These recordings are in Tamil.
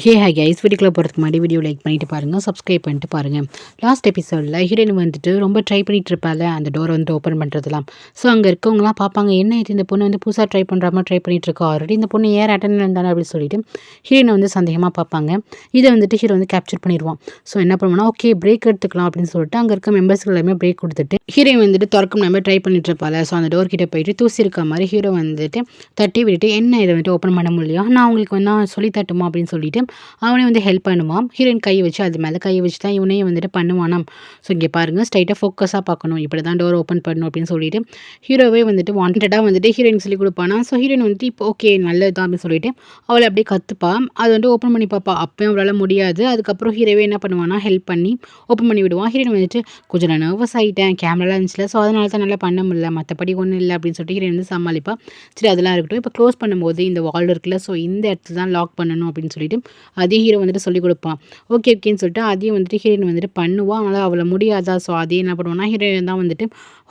ஹாய் கைஸ், வீடியோக்குள்ள போகிறதுக்கு முன்னாடி வீடியோ லைக் பண்ணிட்டு பாருங்கள், சப்ஸ்கிரைப் பண்ணிட்டு பாருங்கள். லாஸ்ட் எபிசோடில் ஹீரோயின் வந்துட்டு ரொம்ப ட்ரை பண்ணிட்டு இருப்பாள் அந்த டோரை வந்துட்டு ஓப்பன் பண்ணுறதுலாம். ஸோ அங்கே இருக்கவங்களாம் பார்ப்பாங்க, என்ன இது இந்த பொண்ணு வந்து புதுசாக ட்ரை பண்ணுற மாதிரி ட்ரை பண்ணிட்டு இருக்கா, ஆல்ரெடி இந்த பொண்ணு ஏர் அட்டன் இருந்தானே அப்படின்னு சொல்லிட்டு ஹீரோயினை வந்து சந்தேகமாக பார்ப்பாங்க. இதை வந்துட்டு ஹீரோ வந்து கேப்சர் பண்ணிடுவான். ஸோ என்ன பண்ணுவோம்னா, ஓகே பிரேக் எடுத்துக்கலாம் அப்படின்னு சொல்லிட்டு அங்கே இருக்க மெம்பர்ஸ்க்கு எல்லாமே பிரேக் கொடுத்துட்டு ஹீரோயின் வந்துட்டு திறக்கும் நம்ம ட்ரை பண்ணிட்டு இருப்பாள். ஸோ அந்த டோர் கிட்ட போயிட்டு தூசி இருக்க மாதிரி ஹீரோ வந்துட்டு தட்டி விட்டுட்டு, என்ன இதை வந்துட்டு ஓப்பன் பண்ண முடியலையா, நான் உங்களுக்கு வந்து சொல்லி தட்டுமா அப்படின்னு சொல்லிட்டு அவனே வந்து ஹெல்ப் பண்ணுவான். ஹீரோயின் கையை வச்சு அது மேலே கையை வச்சு தான் இவனையும் வந்துட்டு பண்ணுவானாம். ஸோ இங்கே பாருங்கள், ஸ்ட்ரைட்டாக ஃபோக்கஸாக பார்க்கணும், இப்படி தான் டோர் ஓப்பன் பண்ணணும் அப்படின்னு சொல்லிட்டு ஹீரோவே வந்துட்டு வாண்டடாக வந்துட்டு ஹீரோயின் சொல்லி கொடுப்பானா. ஸோ ஹீரோயின் வந்துட்டு இப்போ ஓகே நல்லது தான் அப்படின்னு சொல்லிட்டு அவளை அப்படியே கற்றுப்பா. அது வந்து ஓப்பன் பண்ணி பார்ப்பா. அப்பயும் அவளால் முடியாது. அதுக்கப்புறம் ஹீரோவே என்ன பண்ணுவானா, ஹெல்ப் பண்ணி ஓப்பன் பண்ணி விடுவான். ஹீரோயின் வந்துட்டு கொஞ்சம் நான் நர்வஸ் ஆகிட்டேன், கேமராலாம் இருந்துச்சுல, ஸோ அதனால தான் நல்லா பண்ண முடியல, மற்றபடி ஒன்றும் இல்லை அப்படின்னு சொல்லிட்டு ஹீரோயின் வந்து சமாளிப்பா. சரி அதெல்லாம் இருக்கட்டும், இப்போ க்ளோஸ் பண்ணும்போது இந்த வால் இருக்குல்ல, ஸோ இந்த இடத்துல தான் லாக் பண்ணணும் அப்படின்னு சொல்லிட்டு அதே ஹீரோ வந்துட்டு சொல்லிக் கொடுப்பான். ஓகேன்னு சொல்லிட்டு அதையும் வந்துட்டு ஹீரோயின் வந்துட்டு பண்ணுவான். அதனால் அவளை முடியாதா, ஸோ அதே என்ன பண்ணுவான்னா ஹீரோயின் தான் வந்துட்டு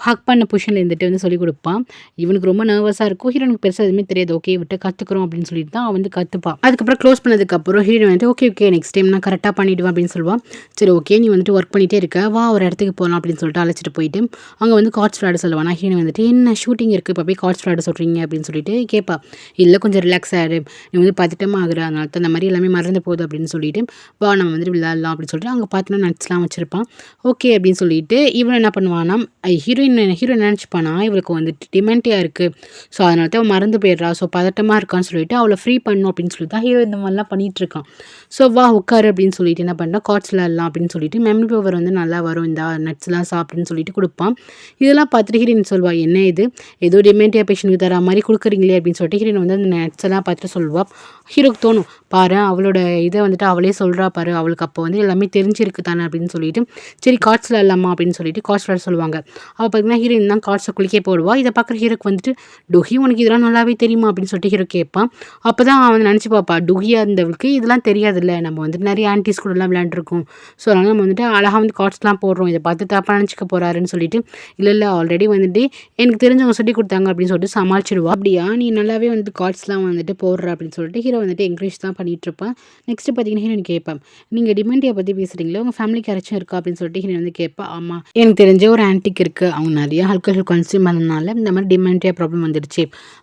ஹக் பண்ண பொசிஷனில் இருந்துட்டு வந்து சொல்லிக் கொடுப்பான். இவனுக்கு ரொம்ப நர்வஸாக இருக்கும். ஹீரோனுக்கு பெருசாக எதுவுமே தெரியாது. ஓகே விட்டு கற்றுக்குறோம் அப்படின்னு சொல்லிட்டு தான் அவன் வந்து கற்றுப்பான். அதுக்கப்புறம் க்ளோஸ் பண்ணதுக்கப்புறம் ஹீரோயின் வந்துட்டு ஓகே நெக்ஸ்ட் டைம் நான் கரெக்டாக பண்ணிவிடுவேன் அப்படின்னு சொல்லுவான். சரி ஓகே நீ வந்துட்டு ஒர்க் பண்ணிகிட்டே இருக்க, வா ஒரு இடத்துக்கு போகலாம் அப்படின்னு சொல்லிட்டு அழைச்சிட்டு போயிட்டு அங்கே வந்து கார்ட்ஸ் விளையாட சொல்லுவான். ஹீரோயின் வந்துட்டு என்ன ஷூட்டிங் இருக்குது, இப்போ போய் கார்ட்ஸ் விளையாட சொல்கிறீங்க அப்படின்னு சொல்லிட்டு கேட்பா. இல்லை கொஞ்சம் ரிலாக்ஸ் ஆகிடு, நீ வந்து பதட்டமாக ஆகுற, அதனால தான் அந்த மாதிரி எல்லாமே மறந்து போகுது அப்படின்னு சொல்லிட்டு வா நம்ம வந்துட்டு விளையாடலாம் அப்படின்னு சொல்லிட்டு அங்கே பார்த்தீங்கன்னா நட்ஸ்லாம் வச்சுருப்பான். ஓகே அப்படின்னு சொல்லிட்டு இவன் என்ன பண்ணுவான்னா, ஹீரோயின் நினச்சிப்பானா இவளுக்கு வந்துட்டு டிமெண்ட்டியாக இருக்குது, ஸோ அதனால தான் அவன் மறந்து போயிடுறா, ஸோ பதட்டமாக இருக்கான்னு சொல்லிட்டு அவளை ஃப்ரீ பண்ணணும் அப்படின்னு சொல்லிட்டு தான் ஹீரோ இந்த மாதிரிலாம் பண்ணிகிட்டு இருக்கான். ஸோ வா உட்காரு அப்படின்னு சொல்லிட்டு என்ன பண்ணா, கார்ட்ஸ் விளையாடலாம் அப்படின்னு சொல்லிட்டு மெமரி பவர் வந்து நல்லா வரும், இந்த நட்ஸ்லாம் சாப்பிட்டுன்னு சொல்லிட்டு கொடுப்பான். இதெல்லாம் பார்த்துட்டு ஹீரோயின் சொல்வா, என்ன இது ஏதோ டிமெண்ட்டியா பேஷண்ட்டுக்கு தர மாதிரி கொடுக்குறீங்களே அப்படின்னு சொல்லிட்டு ஹீரோயின் வந்து அந்த நட்ஸ் எல்லாம் பார்த்துட்டு சொல்லுவா. ஹீரோக்கு தோணும், பாரு அவளோட இதை வந்துட்டு அவளே சொல்கிறா பாரு, அவளுக்கு அப்போ வந்து எல்லாமே தெரிஞ்சிருக்கு தானே அப்படின்னு சொல்லிட்டு சரி கார்ட்ஸ் விளையாடலாமா அப்படின்னு சொல்லிட்டு கார்ட்ஸ் விளையாட சொல்லுவாங்க. அவள் பார்த்தீங்கன்னா ஹீரோயின் தான் கார்ட்ஸை குளிக்க போடுவா. இதை பார்க்குற ஹீரோக்கு வந்துட்டு டுஹி உனக்கு இதெல்லாம் நல்லாவே தெரியுமா அப்படின்னு சொல்லிட்டு ஹீரோ கேட்பான். அப்போ தான் அவன் நினச்சி பார்ப்பா, டுஹியாக இருந்தவளுக்கு இதெல்லாம் தெரியாதுல்ல, நம்ம வந்துட்டு நிறைய ஆன்டிஸ் கூடலாம் விளையாண்டுருக்கோம், ஸோ அதனால் நம்ம வந்துட்டு அழகாக வந்து கார்ட்ஸ்லாம் போடுறோம், இதை பார்த்து தப்பாக நினச்சிக்க போகிறாருன்னு சொல்லிட்டு இல்லை ஆல்ரெடி வந்துட்டு எனக்கு தெரிஞ்சவங்க சொல்லி கொடுத்தாங்க அப்படின்னு சொல்லிட்டு சமாளிச்சிடுவா. அப்படியா நீ நல்லாவே வந்து கார்ட்ஸ்லாம் வந்துட்டு போடுற அப்படின்னு சொல்லிட்டு ஹீரோ வந்துட்டு என்கரேஜ் தான் பண்ணிகிட்டு இருப்பான். நெக்ஸ்ட்டு பார்த்தீங்கன்னா ஹீரோயின் கேட்பேன், நீங்கள் டிமெண்டியை பற்றி பேசுகிறீங்களா, உங்கள் ஃபேமிலிக்கு யாராச்சும் இருக்கா அப்படின்னு சொல்லிட்டு ஹீரோயின் வந்து கேட்பா. ஆமாம் எனக்கு தெரிஞ்ச ஒரு ஆன்டிக் இருக்குது, அவங்க நிறைய ஆல்கஹால் கன்சியூம் பண்ணதுனால இந்த மாதிரி டிமெண்டியா ப்ராப்ளம் வந்துடுச்சு,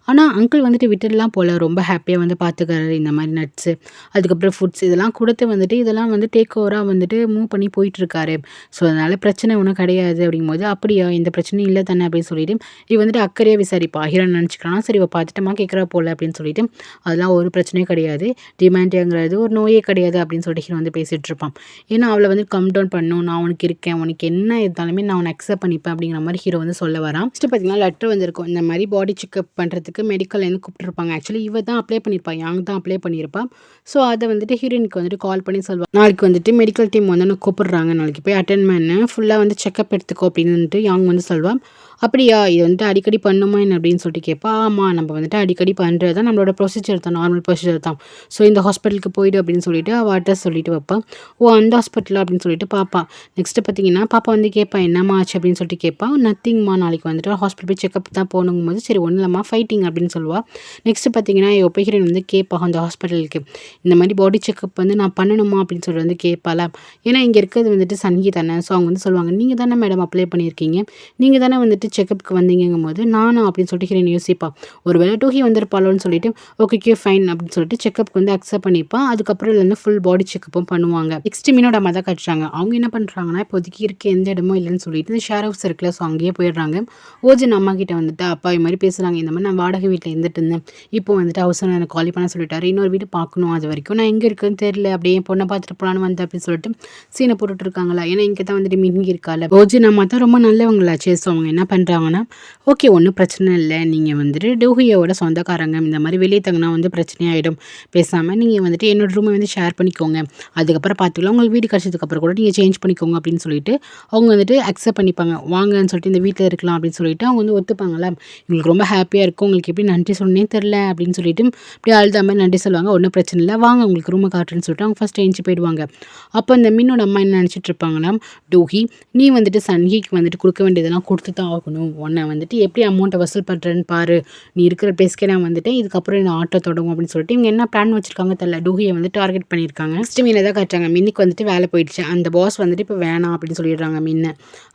ஆனால் அங்கிள் வந்துட்டு விட்டுடலாம் போல், ரொம்ப ஹாப்பியாக வந்து பார்த்துக்கிறாரு, இந்த மாதிரி நட்ஸு அதுக்கப்புறம் ஃபுட்ஸ் இதெல்லாம் கொடுத்து வந்துட்டு இதெல்லாம் வந்து டேக் ஓவராக வந்துட்டு மூவ் பண்ணி போயிட்டுருக்காரு, ஸோ அதனால் பிரச்சனை ஒன்றும் கிடையாது அப்படிங்கும்போது அப்படியா எந்த பிரச்சனையும் இல்லை தானே அப்படின்னு சொல்லிட்டு இவ வந்துட்டு அக்கறையாக விசாரிப்பா. ஹீரோயின் நினச்சிக்கிறானா சரி இவ பார்த்துட்டமா கேட்குறா போல் அப்படின்னு சொல்லிட்டு அதெல்லாம் ஒரு பிரச்சனையும் கிடையாது, டிமெண்டியாங்கிறது ஒரு நோயே கிடையாது அப்படின்னு சொல்லிட்டு ஹீரோ வந்து பேசிகிட்டு இருப்பான். ஏன்னா அவளை வந்து கம் டவுன் பண்ணும், நான் உனக்கு இருக்கேன், உனக்கு என்ன இருந்தாலுமே நான் உன்னை அக்செப்ட் பண்ணிப்பேன் அப்படிங்கிற மாதிரி ஹீரோ வந்து சொல்ல வரான். ஃபஸ்ட்டு பார்த்தீங்கன்னா லெட்டர் வந்திருக்கும், இந்த மாதிரி பாடி செக்அப் பண்ணுறதுக்கு மெடிக்கல்லேருந்து கூப்பிட்டுருப்பாங்க. ஆக்சுவலி இவ தான் அப்ளை பண்ணியிருப்பா, யாங் தான் அப்ளை பண்ணியிருப்பான். ஸோ அதை வந்துட்டு ஹீரோயினுக்கு வந்துட்டு கால் பண்ணி சொல்லுவாள், நாளைக்கு வந்துட்டு மெடிக்கல் டீம் வந்து எனக்கு கூப்பிடுறாங்க, நாளைக்கு போய் அட்டென்ட் பண்ணு, ஃபுல்லாக வந்து செக்அப் எடுத்துக்கோ அப்படின்னு வந்துட்டு யாங் வந்து சொல்லுவாள். அப்படியா இது வந்துட்டு அடிக்கடி பண்ணுமா என்ன அப்படின்னு சொல்லிட்டு கேட்பா. ஆமாம் நம்ம வந்துட்டு அடிக்கடி பண்ணுறது தான் நம்மளோட ப்ரொசீஜர் தான், நார்மல் ப்ரொசீஜர் தான், ஸோ இந்த ஹாஸ்பிட்டலுக்கு போய்டு அப்படின்னு சொல்லிட்டு அவள் அட்ரஸ் சொல்லிட்டு வைப்பான். ஓ அந்த ஹாஸ்பிட்டல் அப்படின்னு சொல்லிட்டு பாப்பா. நெக்ஸ்ட்டு பார்த்தீங்கன்னா பாப்பா வந்து கேட்பா, என்னம்மா ஆச்சு அப்படின்னு சொல்லிட்டு கேட்பா. நத்திங்மா நாளைக்கு வந்துட்டு ஹாஸ்பிட்டல் போய் செக்அப் தான் போகணுங்கும் போது சரி ஒன்றும் இல்லைம்மா ஃபைட்டிங் அப்படின்னு சொல்லுவாள். நெக்ஸ்ட்டு பார்த்தீங்கன்னா இப்போ ஹீரோயின் வந்து கேட்பா அந்த ஹாஸ்பிட்டலுக்கு, இந்த மாதிரி பாடி செக்அப் வந்து நான் பண்ணணுமா அப்படின்னு சொல்லிட்டு வந்து கேட்பாளா. ஏன்னா இங்கே இருக்கிறது வந்துட்டு சன்கி தானே, ஸோ அவங்க வந்து சொல்லுவாங்க, நீங்கள் தானே மேடம் அப்ளை பண்ணியிருக்கீங்க, நீங்கள் தானே வந்துட்டு செக்அப்க்கு வந்தீங்கும் போது நானும் அப்படின்னு சொல்லிட்டு ஹீரோயின் யோசிப்பா. ஒரு வேளை டூஹி வந்திருப்பாளோன்னு சொல்லிட்டு ஓகே ஃபைன் அப்படின்னு சொல்லிட்டு செக்அப்க்கு வந்து அக்செப்ட் பண்ணிப்பா. அதுக்கப்புறம் இதுல வந்து ஃபுல் பாடி செக்அப்பும் பண்ணுவாங்க. நெக்ஸ்ட் மீனோட அம்மா தான் கட்டுறாங்க. அவங்க என்ன பண்ணுறாங்கன்னா, இப்போதைக்கு இருக்க எந்த இடமும் இல்லைன்னு சொல்லிட்டு இந்த ஷேர் ஹவுஸ் இருக்குல்ல, ஸோ அங்கேயே போயிடுறாங்க. ஓஜன் அம்மா கிட்ட வந்துட்டு அப்பா இது மாதிரி பேசுகிறாங்க, இந்த மாதிரி நான் வாடகை வீட்டில் இருந்துட்டு இருந்தேன், இப்போ வந்துட்டு ஹவுஸ் எனக்கு காலி பண்ண சொல்லிட்டாரு, இன்னொரு வீடு பார்க்கணும், அது வரைக்கும் நான் எங்கே இருக்குன்னு தெரியல, அப்படியே என் பொண்ணை பார்த்துட்டு போகலான்னு வந்தேன் அப்படின்னு சொல்லிட்டு சீனை போட்டுட்டு இருக்காங்களா. ஏன்னா இங்கே தான் வந்துட்டு மின்கி இருக்கால. ஓஜன் அம்மா தான் ரொம்ப நல்லவங்களாச்சே. ஸோ அவங்க என்ன பண்ணுறாங்கன்னா, ஓகே ஒன்றும் பிரச்சனை இல்லை, நீங்கள் வந்துட்டு டூஹியோட சொந்தக்காரங்க, இந்த மாதிரி வெளியே தங்கினா வந்து பிரச்சனையாயிடும், பேசாமல் நீங்கள் வந்துட்டு என்னோடய ரூமை வந்து ஷேர் பண்ணிக்கோங்க, அதுக்கப்புறம் பார்த்துக்கலாம், உங்களுக்கு வீடு கிடச்சதுக்கப்புறம் கூட நீங்கள் சேஞ்ச் பண்ணிக்கோங்க அப்படின்னு சொல்லிட்டு அவங்க வந்துட்டு அக்செப்ட் பண்ணிப்பாங்க. வாங்கன்னு சொல்லிட்டு இந்த வீட்டில் இருக்கலாம் அப்படின்னு சொல்லிட்டு அவங்க வந்து ஒத்துப்பாங்களா. எங்களுக்கு ரொம்ப ஹாப்பியாக இருக்கும், உங்களுக்கு எப்படி நன்றி சொன்னே தெரில அப்படின்னு சொல்லிட்டு இப்படி அழுத மாதிரி நன்றி சொல்லுவாங்க. ஒன்றும் பிரச்சனை இல்லை, வாங்க உங்களுக்கு ரூமை காட்டுறேன்னு சொல்லிட்டு அவங்க ஃபஸ்ட் எழுந்து போயிடுவாங்க. அப்போ இந்த மீனோட அம்மா என்ன நினச்சிட்டு இருப்பாங்கன்னா, டூஹி நீ வந்துட்டு சன்ஹிக்கு வந்துட்டு கொடுக்க வேண்டியதெல்லாம் கொடுத்து தான் ஆகணும், பார்க்கணும். உன்னை வந்துட்டு எப்படி அமௌண்ட்டை வசூல் பண்ணுறேன்னு பாரு. நீ இருக்கிற பிளேஸ்க்கே நான் வந்துட்டேன். இதுக்கப்புறம் என்ன ஆட்டோ தொடங்கும் அப்படின்னு சொல்லிட்டு இவங்க என்ன பிளான் வச்சிருக்காங்க தெரியல. டூஹியை வந்து டார்கெட் பண்ணியிருக்காங்க. நெக்ஸ்ட் மீனை தான் காட்டுறாங்க. மின்னுக்கு வந்துட்டு வேலை போயிடுச்சு. அந்த பாஸ் வந்துட்டு இப்போ வேணாம் அப்படின்னு சொல்லிடுறாங்க மின்ன.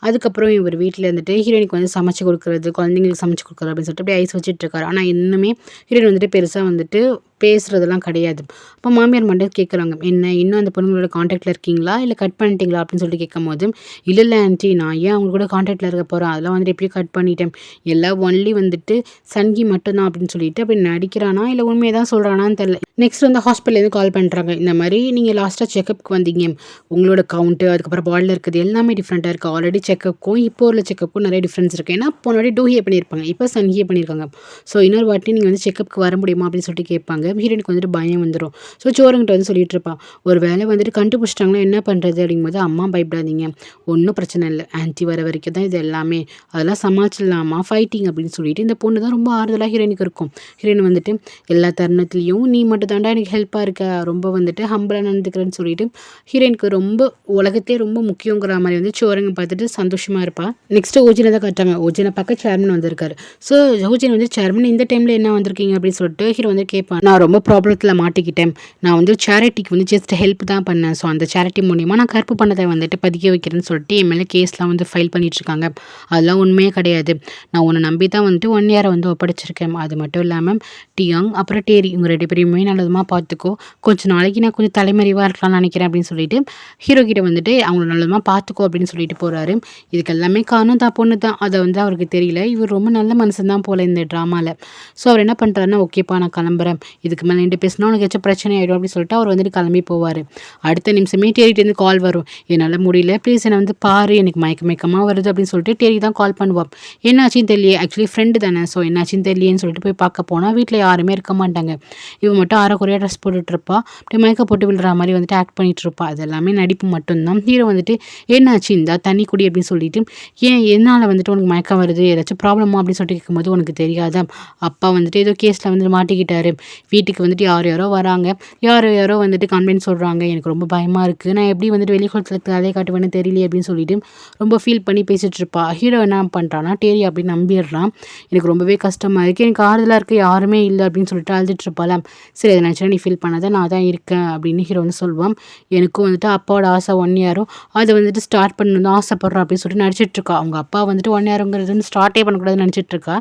அதுக்கப்புறம் இவர் வீட்டில் இருந்துட்டு ஹீரோயினுக்கு வந்து சமைச்சு கொடுக்குறது, குழந்தைங்களுக்கு சமைச்சு கொடுக்குறது அப்படின்னு சொல்லிட்டு அப்படியே ஐஸ் வச்சுட்டு இருக்காரு. ஆனால் இன்னுமே ஹீரோயின் வந்துட்டு பெருசாக வந்துட்டு பேசுறதெல்லாம் கிடையாது. அப்போ மாமியார் மட்டும் கேட்குறாங்க, என்ன இன்னும் அந்த பொண்ணுங்களோட கான்டாக்டில் இருக்கீங்களா இல்லை கட் பண்ணிட்டீங்களா அப்படின்னு சொல்லிட்டு கேட்கும்போது, இல்லை ஆன்ட்டி நான் ஏன் அவங்க கூட கான்டாக்டில் இருக்க போகிறேன், அதெல்லாம் வந்துட்டு எப்படியும் கட் பண்ணிட்டேன், எல்லாம் ஒன்லி வந்துட்டு சன்கி மட்டும்தான் அப்படின்னு சொல்லிட்டு அப்படி நடிக்கிறானா இல்லை உண்மையை தான் சொல்கிறானான்னு தெரியல. நெக்ஸ்ட் வந்து ஹாஸ்பிட்டல்லேருந்து கால் பண்ணுறாங்க. இந்த மாதிரி நீங்கள் லாஸ்ட்டாக செக்கப்புக்கு வந்தீங்க, உங்களோட கவுண்ட்டு அதுக்கப்புறம் பாடியில் இருக்குது எல்லாமே டிஃப்ரெண்ட்டாக இருக்குது. ஆல்ரெடி செக்கப்புக்கும் இப்போ உள்ள செக்கப்புக்கும் நிறைய டிஃப்ரென்ஸ் இருக்குது. ஏன்னா போன டூஹியை பண்ணியிருப்பாங்க, இப்போ சன்ஹியை பண்ணியிருக்காங்க. ஸோ இன்னொரு வாட்டி நீங்கள் வந்து செக்கப்புக்கு வர முடியுமா அப்படின்னு சொல்லிட்டு கேட்பாங்க. ஹீரோனுக்கு வந்துட்டு பயம் வந்துடும். ஸோ சோரங்கிட்ட வந்து சொல்லிட்டு இருப்பான், ஒரு வேலை வந்துட்டு கண்டுபிடிச்சிட்டாங்கன்னா என்ன பண்ணுறது அப்படிங்கும்போது, அம்மா பயப்படாதீங்க, ஒன்றும் பிரச்சனை இல்லை, ஆன்ட்டி வர வரைக்கும் தான் இது எல்லாமே, அதெல்லாம் சமாளிச்சிடலாமா ஃபைட்டிங் அப்படின்னு சொல்லிட்டு இந்த பொண்ணு தான் ரொம்ப ஆறுதலாக ஹீரோனுக்கு இருக்கும். ஹீரோயின் வந்துட்டு எல்லா தருணத்துலேயும் நீ மட்டும் தாண்டா எனக்கு ஹெல்ப்பாக இருக்க, ரொம்ப வந்துட்டு ஹம்பிளாக நடந்துக்கிறேன்னு சொல்லிட்டு ஹீரோயினுக்கு ரொம்ப உலகத்திலே ரொம்ப முக்கியங்கிற மாதிரி வந்து சோரங்க பார்த்துட்டு சந்தோஷமாக இருப்பா. நெக்ஸ்ட் ஓஜினை தான் காட்டுறாங்க. ஓஜினை பார்க்க சேர்மன் வந்திருக்காரு. ஸோ ஓஜின் வந்து சேர்மன் இந்த டைமில் என்ன வந்திருக்கீங்க அப்படின்னு சொல்லிட்டு ஹீரோ வந்து கேட்பான். நான் ரொம்ப ப்ராப்ளத்தில் மாட்டிக்கிட்டேன், நான் வந்து சேரிட்டிக்கு வந்து ஜஸ்ட் ஹெல்ப் தான் பண்ணேன், ஸோ அந்த சேரிட்டி மூலியமாக நான் கருப்பு பண்ணதை வந்துட்டு பதிக்க வைக்கிறேன்னு சொல்லிட்டு என் மேலே கேஸ்லாம் வந்து ஃபைல் பண்ணிகிட்ருக்காங்க. அதெல்லாம் உண்மையே கிடையாது, நான் உன்னை நம்பி தான் வந்துட்டு 1 இயரை வந்து ஒப்படைச்சிருக்கேன். அது மட்டும் இல்லாமல் டியாங் அப்புறம் டேரி இவங்க 2 பேரையுமே நல்லதுமாக பார்த்துக்கோ, கொஞ்சம் நாளைக்கு நான் கொஞ்சம் தலைமறைவாக இருக்கலாம்னு நினைக்கிறேன் அப்படின்னு சொல்லிட்டு ஹீரோ கிட்ட வந்துட்டு அவங்கள நல்லதுமாக பார்த்துக்கோ அப்படின்னு சொல்லிட்டு போகிறாரு. இதுக்கு எல்லாமே காரணம் தான் பொண்ணு தான், அதை வந்து அவருக்கு தெரியல. இவர் ரொம்ப நல்ல மனுஷன் தான் போல் இந்த ட்ராமாவில். ஸோ அவர் என்ன பண்ணுறாருன்னா, ஓகேப்பா நான் கிளம்புறேன், இதுக்கு மேலே நின்று பேசினா உனக்கு ஏதாச்சும் பிரச்சனை ஆகிடும் அப்படின்னு சொல்லிட்டு அவர் வந்துட்டு கிளம்பி போவார். அடுத்த நிமிஷமே டேரிட்டேருந்து கால் வரும், என்னால் முடியல ப்ளீஸ் என்னை வந்து பாரு, எனக்கு மயக்கமாக வருது அப்படின்னு சொல்லிட்டு டேரி தான் கால் பண்ணுவான். என்னாச்சின்னு தெரியல, ஆக்சுவலி ஃப்ரெண்டு தானே, ஸோ என்னாச்சின்னு தெரியலேன்னு சொல்லிட்டு போய் பார்க்க போனால் வீட்டில் யாருமே இருக்க மாட்டாங்க. இவன் மட்டும் அரைக்குறையாக ட்ரெஸ் போட்டுட்ருப்பா, அப்படியே மயக்க போட்டு விழுற மாதிரி வந்துட்டு ஆக்ட் பண்ணிட்டு இருப்பா. அது எல்லாமே நடிப்பு மட்டும்தான். ஹீரோ வந்துட்டு என்னாச்சு இந்தா தண்ணி குடி அப்படின்னு சொல்லிட்டு, ஏன் என்னால் வந்துட்டு உனக்கு மயக்கம் வருது, ஏதாச்சும் ப்ராப்ளமா அப்படின்னு சொல்லிட்டு கேட்கும்போது, உனக்கு தெரியாதா அப்பா வந்துட்டு ஏதோ கேஸில் வந்துட்டு மாட்டிக்கிட்டாரு, வீட்டுக்கு வந்துட்டு யாரோ வராங்க, யாரோ வந்துட்டு கம்ப்ளைண்ட் சொல்கிறாங்க, எனக்கு ரொம்ப பயமாக இருக்குது, நான் எப்படி வந்துட்டு வெளிக்குளத்தில் தலையை காட்டுவேன்னு தெரியலையே அப்படின்னு சொல்லிட்டு ரொம்ப ஃபீல் பண்ணி பேசிகிட்டு இருப்பா. ஹீரோ என்ன பண்ணுறான்னா, டேரி அப்படின்னு நம்பிடுறான். எனக்கு ரொம்பவே கஷ்டமாக இருக்குது, எனக்கு ஆறுதலாக இருக்குது, யாருமே இல்லை அப்படின்னு சொல்லிட்டு அழுதுட்டு இருப்பாள். சரி அதை நினச்சா நீ ஃபீல் பண்ணாத, நான் தான் இருக்கேன் அப்படின்னு ஹீரோ வந்து சொல்லுவான். எனக்கும் வந்துட்டு அப்பாவோட ஆசை 1 இயரும் அதை வந்துட்டு ஸ்டார்ட் பண்ணணும் ஆசைப்படுறோம் அப்படின்னு சொல்லிட்டு நடிச்சிட்ருக்கா. அவங்க அப்பா வந்துட்டு 1 இயருங்கிறது வந்து ஸ்டார்ட்டே பண்ணக்கூடாதுன்னு நினச்சிட்ருக்கா.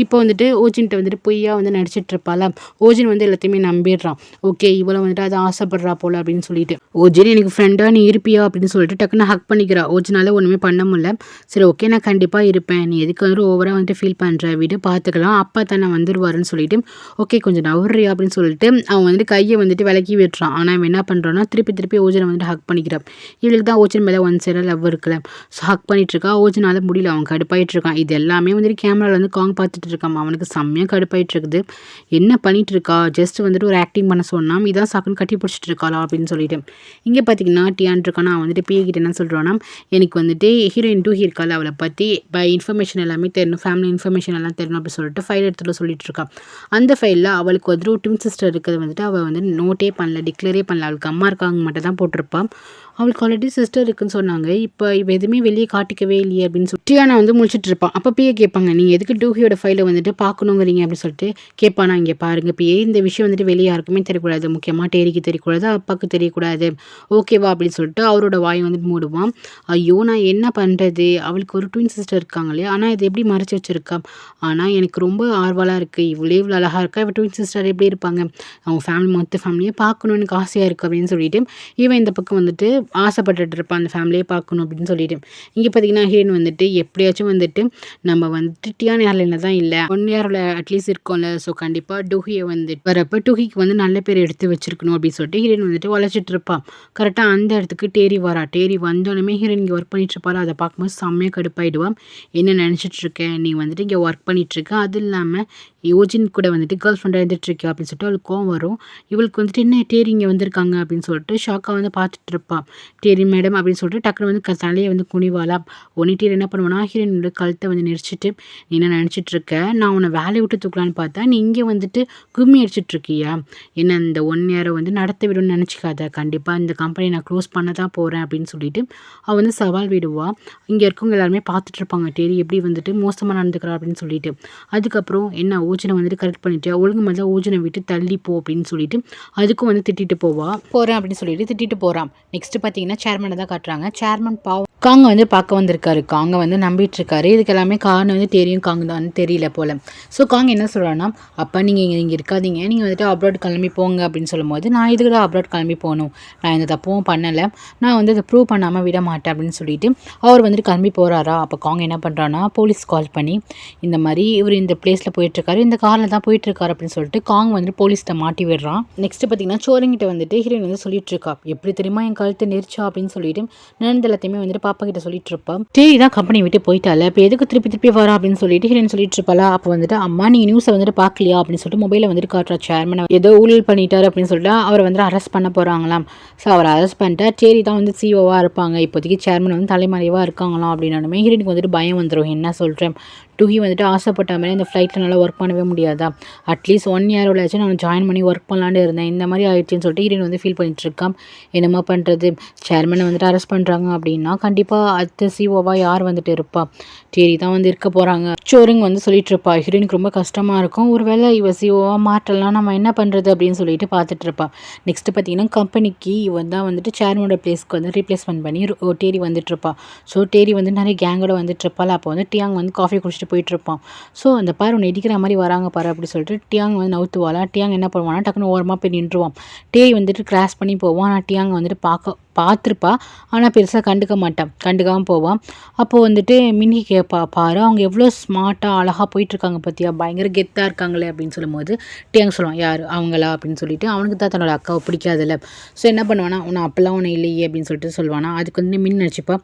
இப்போ வந்துட்டு ஓஜின்ட்ட வந்துட்டு பொய்யா வந்து நடிச்சிட்ருப்பாள். ஓஜின் வந்து எல்லாத்தையுமே நம்பிடுறான். ஓகே இவ்வளோ வந்துட்டு அதை ஆசைப்படுறா போல் அப்படின்னு சொல்லிட்டு, ஓஜின் எனக்கு ஃப்ரெண்டாக நீ இருப்பியா அப்படின்னு சொல்லிட்டு டக்குன்னு ஹக் பண்ணிக்கிறா. ஓஜினால ஒன்றுமே பண்ண முடியல. சரி ஓகே நான் கண்டிப்பாக இருப்பேன், நீ எதுக்கு வந்து ஓவராக வந்துட்டு ஃபீல் பண்ணுற, வீடு பார்த்துக்கலாம், அப்பா தானே வந்துடுவாருன்னு சொல்லிட்டு ஓகே கொஞ்சம் நவர்றியா அப்படின்னு சொல்லிட்டு அவன் வந்துட்டு கையை வந்துட்டு விலக்கி விட்டுறான். ஆனால் அவன் என்ன பண்ணுறான்னா திருப்பி ஓஜனை வந்துட்டு ஹக் பண்ணிக்கிறான். இவளுக்கு தான் ஓஜன் மேலே 1 சைடாக லவ் இருக்குல்ல, ஸோ ஹக் பண்ணிட்டு இருக்கா. ஓஜனால முடியல, அவன் கடுப்பாயிட்டு இருக்கான். இது எல்லாமே வந்துட்டு கேமராவில் வந்து காங் பார்த்துட்டு இருக்கான். அவனுக்கு செம்மையாக கடுப்பாயிட்டு இருக்குது. என்ன பண்ணிட்டு இருக்கா, ஜஸ்ட் வந்துட்டு ஒரு ஆக்டிங் பண்ண சொன்னான், இதான் சாக்குன்னு கட்டி பிடிச்சிட்டு இருக்காளா அப்படின்னு சொல்லிட்டு. இங்கே பார்த்தீங்கன்னா டியான் இருக்கானா, அவன் வந்துட்டு கிட்ட என்ன சொல்கிறான்னா, எனக்கு வந்துட்டு ஹீரோயின் டூஹி இருக்காள், அவளை பற்றி இன்ஃபர்மேஷன் எல்லாமே தெரியணும், ஃபேமிலி இன்ஃபர்மேஷன் எல்லாம் தெரியணும் அப்படின்னு சொல்லிட்டு ஃபைல் எடுத்துகிட்டு சொல்லிட்டு இருக்கான். அந்த ஃபைலில் அவளுக்கு வந்துட்டு ஒரு ட்வின் சிஸ்டர் இருக்கிறது வந்துட்டு அவள் வந்து நோட்டே பண்ணல, டிக்ளேரே பண்ணல, அவளுக்கு அம்மா இருக்காங்க மட்டும் தான் போட்டிருப்பான். அவளுக்கு ஆல்ரெடி சிஸ்டர் இருக்குன்னு சொன்னாங்க, இப்போ எதுவுமே வெளியே காட்டிக்கவே இல்லையே அப்படின்னு சொல்லி டியானா வந்து முழிச்சிட்டு இருப்பான். அப்போ பிஏ கேட்பாங்க, நீங்கள் எதுக்கு டூஹியோட ஃபைலை வந்துட்டு பார்க்கணுங்கிறீங்க அப்படின்னு சொல்லிட்டு கேட்பானா. இங்கே பாருங்கள் பிஏ, இந்த விஷயம் வந்துட்டு வெளியே யாருக்குமே தெரியக்கூடாது, முக்கியமாக டேரிக்கு தெரியக்கூடாது, அப்பாவுக்கு தெரியக்கூடாது, ஓகேவா அப்படின்னு சொல்லிட்டு அவரோட வாயை வந்துட்டு மூடுவான். ஐயோ நான் என்ன பண்ணுறது, அவளுக்கு ஒரு ட்வின் சிஸ்டர் இருக்காங்க இல்லையா, ஆனால் இது எப்படி மறைச்சி வச்சுருக்கா, ஆனால் எனக்கு ரொம்ப ஆர்வலாக இருக்குது, இவ்வளோ அழகாக இருக்கா, இவள் ட்வின் சிஸ்டர் எப்படி இருப்பாங்க, அவங்க ஃபேமிலி மொத்த ஃபேமிலியை பார்க்கணுன்னு எனக்கு ஆசையாக இருக்குது அப்படின்னு சொல்லிட்டு இவன் இந்த பக்கம் வந்துட்டு ஆசைப்பட்டுட்டு இருப்பான், அந்த ஃபேமிலியை பார்க்கணும் அப்படின்னு சொல்லிட்டு. இங்கே பார்த்தீங்கன்னா ஹீரோயின் வந்துட்டு எப்படியாச்சும் வந்துட்டு நம்ம வந்துட்டு டியான் ஏர்லைனில் தான் இல்லை 1 இயரில் அட்லீஸ்ட் இருக்கோம்ல, ஸோ கண்டிப்பாக டூஹியை வந்துட்டு வரப்போ டூஹிக்கு வந்து நல்ல பேர் எடுத்து வச்சிருக்கணும் அப்படின்னு சொல்லிட்டு ஹீரோயின் வந்துட்டு உழைச்சிட்டு இருப்பான். கரெக்டாக அந்த இடத்துக்கு டேரி வரா. டேரி வந்தோடனே ஹீரோயின் இங்கே ஒர்க் பண்ணிட்டு இருப்பாள். அதை பார்க்கும்போது செம்மையாக கடுப்பாயிடுவான். என்ன நினச்சிட்டு இருக்கேன், நீ வந்துட்டு இங்கே ஒர்க் பண்ணிட்டு இருக்க, அது இல்லாமல் யோஜின் கூட வந்துட்டு கேர்ள் ஃப்ரெண்டாக இருந்துட்டுருக்கா அப்படின்னு சொல்லிட்டு அவளுக்கு கோவம் வரும். இவளுக்கு வந்துட்டு என்ன டேரி இங்கே வந்திருக்காங்க அப்படின்னு சொல்லிட்டு ஷாக்காக வந்து பார்த்துட்டு இருப்பாள். டேரி மேடம் அப்படின்னு சொல்லிட்டு டக்குனு வந்து தலையை வந்து குனிவாளாம். ஒன்று டேரி என்ன பண்ணுவானா ஹீரோயினோட கழுத்தை வந்து நெரிச்சிட்டு, நீ என்ன நினச்சிட்டு இருக்க, நான் உன்னை வேலையை விட்டு தூக்கலான்னு பார்த்தா நீ இங்கே வந்துட்டு கும்மி அடிச்சிட்டு இருக்கியா, என்ன இந்த 1 இயரை வந்து நடத்த விடுன்னு நினச்சிக்காத, கண்டிப்பாக இந்த கம்பெனி நான் க்ளோஸ் பண்ண தான் போகிறேன் அப்படின்னு சொல்லிட்டு அவள் வந்து சவால் விடுவா. இங்கே இருக்கவங்க எல்லாருமே பார்த்துட்டு இருப்பாங்க டேரி எப்படி வந்துட்டு மோசமாக நடந்துக்கிறா அப்படின்னு சொல்லிட்டு. அதுக்கப்புறம் என்ன ஓஜனை வந்துட்டு கரெக்ட் பண்ணிட்டு ஒழுங்கு மாதிரி ஓஜனை விட்டு தள்ளி போ அப்படின்னு சொல்லிட்டு அதுக்கும் வந்து திட்டிட்டு போகிறேன் அப்படின்னு சொல்லிட்டு திட்டிட்டு போகிறான். நெக்ஸ்ட் பார்த்தீங்கன்னா சேர்மனை தான் காட்டுறாங்க. சேர்மன் பாவம் காங்க வந்து பார்க்க வந்திருக்காரு. காங்க வந்து நம்பிட்டு இருக்காரு. இதுக்கு எல்லாமே காரணம் வந்து தெரியும் காங்க தான் தெரியல போல. ஸோ காங்க என்ன சொல்கிறான்னா, அப்போ நீங்கள் இங்கே இருக்காதீங்க, நீங்கள் வந்துட்டு அப்ராட் கிளம்பி போங்க அப்படின்னு சொல்லும்போது, நான் இதுக்கு தான் அப்ராட் கிளம்பி போகணும், நான் எந்த தப்பும் பண்ணலை, நான் வந்து அதை ப்ரூவ் பண்ணாமல் விட மாட்டேன் அப்படின்னு சொல்லிட்டு அவர் வந்துட்டு கிளம்பி போகிறாரா. அப்போ காங்க என்ன பண்ணுறான்னா போலீஸ் கால் பண்ணி, இந்த மாதிரி இவர் இந்த பிளேஸில் போயிட்டுருக்காரு, இந்த காரில் தான் போயிட்டுருக்காரு அப்படின்னு சொல்லிட்டு காங்க வந்துட்டு போலீஸ்கிட்ட மாட்டி விடுறான். நெக்ஸ்ட் பார்த்தீங்கன்னா சோரங்கிட்ட வந்துட்டு ஹீரோயின் வந்து சொல்லிட்டு இருக்கா, எப்படி தெரியுமா என் கழுத்தை நெரிச்சா அப்படின்னு சொல்லிட்டு நடந்த எல்லாத்தையுமே வந்துட்டு பாப்பா கிட்ட சொல்லிட்டு இருப்பா. டேரி தான் கம்பெனி விட்டு போயிட்டால, இப்போ எதுக்கு திருப்பி வரா அப்படின்னு சொல்லிட்டு ஹீரோயின் சொல்லிட்டு இருப்பாளா. அப்போ வந்துட்டு அம்மா நீங்கள் நியூஸை வந்துட்டு பார்க்கலையா அப்படின்னு சொல்லிட்டு மொபைலில் வந்துட்டு காட்டுறா. சேர்மனை ஏதோ ஊழல் பண்ணிட்டாரு அப்படின்னு சொல்லிட்டு அவரை வந்து அரெஸ்ட் பண்ண போகிறாங்களாம். ஸோ அவரை அரெஸ்ட் பண்ணிட்டா டேரி தான் வந்து சிஓவாக இருப்பாங்க, இப்போதைக்கு சேர்மன் வந்து தலைமறைவாக இருக்காங்களாம் அப்படின்னாலுமே ஹீரோயினுக்கு வந்துட்டு பயம் வந்துடும். என்ன சொல்கிறேன், டூஹி வந்துட்டு ஆசைப்பட்ட மாதிரி இந்த ஃப்ளைட்டில் நல்லா ஒர்க் பண்ணவே முடியாதா, அட்லீஸ்ட் 1 இயரோடாச்சும் நான் ஜாயின் பண்ணி ஒர்க் பண்ணலான்னு இருந்தேன், இந்த மாதிரி ஆயிடுச்சுன்னு சொல்லிட்டு ஹீரோயின் வந்து ஃபீல் பண்ணிட்டு இருக்கான். என்னமா பண்ணுறது, சேர்மனை வந்துட்டு அரெஸ்ட் பண்ணுறாங்க அப்படின்னா கண்டிப்பாக அடுத்த சிஓவாக யார் வந்துட்டு இருப்பா, டேரி தான் வந்து இருக்க போகிறாங்க. சோருங்க வந்து சொல்லிட்டு இருப்பா. ஹீரோயினுக்கு ரொம்ப கஷ்டமாக இருக்கும், ஒருவேளை இவ சிஓவாக மாற்றலாம், நம்ம என்ன பண்ணுறது அப்படின்னு சொல்லிட்டு பார்த்துட்டு இருப்பா. நெக்ஸ்ட் பார்த்தீங்கன்னா கம்பெனிக்கு இவன் தான் வந்துட்டு சேர்மனோட பிளேஸ்க்கு வந்து ரீப்ளேஸ்மெண்ட் பண்ணி டேரி வந்துட்டு இருப்பா. ஸோ டேரி வந்து நிறைய கேங்கோட வந்துட்டு இருப்பாள். அப்போ வந்து டியாங் வந்து காஃபி குடிச்சிட்டு போயிட்டுருப்பான். ஸோ அந்த பாரு உன்னை இடிக்கிற மாதிரி வராங்க பாரு அப்படி சொல்லிட்டு டியாங் வந்து நவுத்துவாளா. டியாங் என்ன பண்ணுவானா டக்குன்னு ஓரமாக போய் நின்றுவான். டேரி வந்துட்டு கிராஸ் பண்ணி போவான். ஆனால் டியாங் வந்துட்டு பார்த்துருப்பா, ஆனால் பெருசாக கண்டுக்காமல் போவான். அப்போது வந்துட்டு மின்னி கேட்பா, பாரு அவங்க எவ்வளோ ஸ்மார்ட்டாக அழகாக போயிட்டுருக்காங்க பார்த்தியா, பயங்கர கெத்தாக இருக்காங்களே அப்படின்னு சொல்லும்போது டியாங் சொல்லுவான், யார் அவங்களா அப்படின்னு சொல்லிட்டு. அவனுக்கு தான் தன்னோட அக்காவை பிடிக்காதுல்ல. ஸோ என்ன பண்ணுவானா, உன்னை அப்போல்லாம் ஒன்று இல்லையே அப்படின்னு சொல்லிட்டு சொல்லுவானா. அதுக்கு வந்து மின் நினச்சிப்பா,